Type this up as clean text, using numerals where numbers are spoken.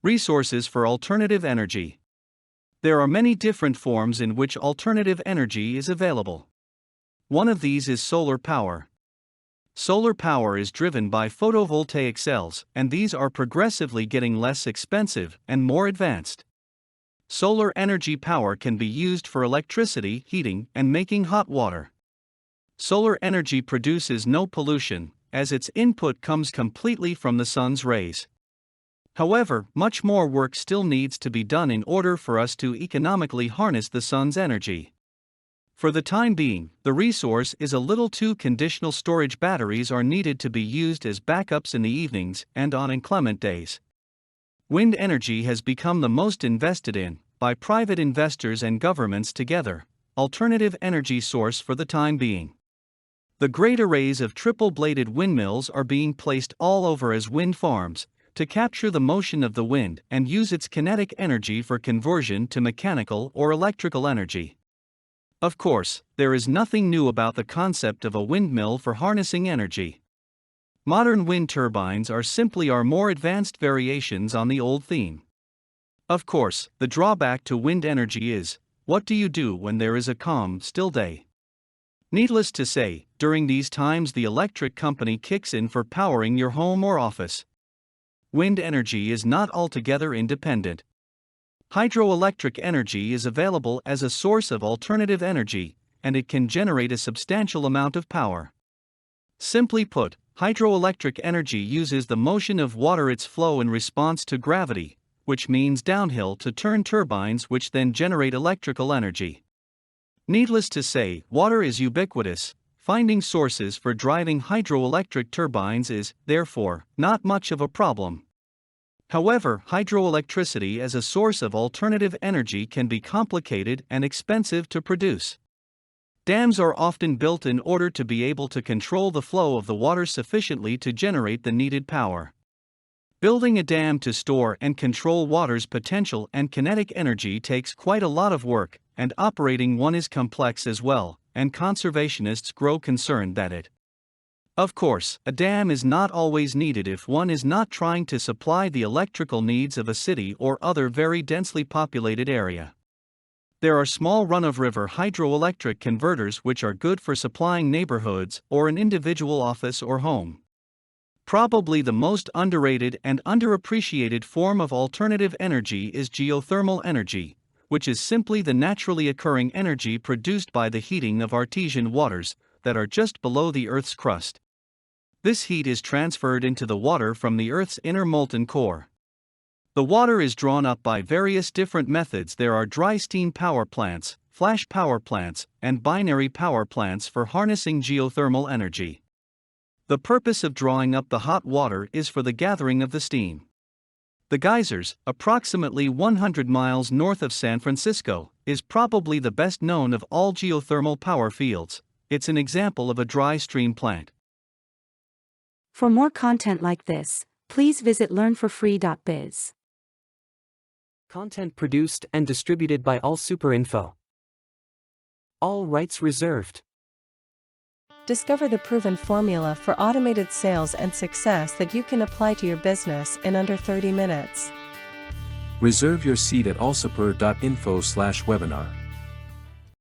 Resources for alternative energy. There are many different forms in which alternative energy is available. One of these is solar power. Solar power is driven by photovoltaic cells, and these are progressively getting less expensive and more advanced. Solar energy power can be used for electricity, heating, and making hot water. Solar energy produces no pollution, as its input comes completely from the sun's rays. However, much more work still needs to be done in order for us to economically harness the sun's energy. For the time being, the resource is a little too conditional. Storage batteries are needed to be used as backups in the evenings and on inclement days. Wind energy has become the most invested in, by private investors and governments together, alternative energy source for the time being. The great arrays of triple-bladed windmills are being placed all over as wind farms, to capture the motion of the wind and use its kinetic energy for conversion to mechanical or electrical energy. Of course, there is nothing new about the concept of a windmill for harnessing energy. Modern wind turbines are simply more advanced variations on the old theme. Of course, the drawback to wind energy is, what do you do when there is a calm, still day? Needless to say, during these times the electric company kicks in for powering your home or office. Wind energy is not altogether independent. Hydroelectric energy is available as a source of alternative energy, and it can generate a substantial amount of power. Simply put, hydroelectric energy uses the motion of water, its flow in response to gravity, which means downhill, to turn turbines which then generate electrical energy. Needless to say, water is ubiquitous. Finding sources for driving hydroelectric turbines is, therefore, not much of a problem. However, hydroelectricity as a source of alternative energy can be complicated and expensive to produce. Dams are often built in order to be able to control the flow of the water sufficiently to generate the needed power. Building a dam to store and control water's potential and kinetic energy takes quite a lot of work, and operating one is complex as well, and conservationists grow concerned that it. Of course, a dam is not always needed if one is not trying to supply the electrical needs of a city or other very densely populated area. There are small run-of-river hydroelectric converters which are good for supplying neighborhoods or an individual office or home. Probably the most underrated and underappreciated form of alternative energy is geothermal energy, which is simply the naturally occurring energy produced by the heating of artesian waters that are just below the Earth's crust. This heat is transferred into the water from the Earth's inner molten core. The water is drawn up by various different methods. There are dry steam power plants, flash power plants, and binary power plants for harnessing geothermal energy. The purpose of drawing up the hot water is for the gathering of the steam. The geysers, approximately 100 miles north of San Francisco, is probably the best known of all geothermal power fields. It's an example of a dry stream plant. For more content like this, please visit learnforfree.biz. Content produced and distributed by AllSuperInfo. All rights reserved. Discover the proven formula for automated sales and success that you can apply to your business in under 30 minutes. Reserve your seat at allsuper.info/webinar.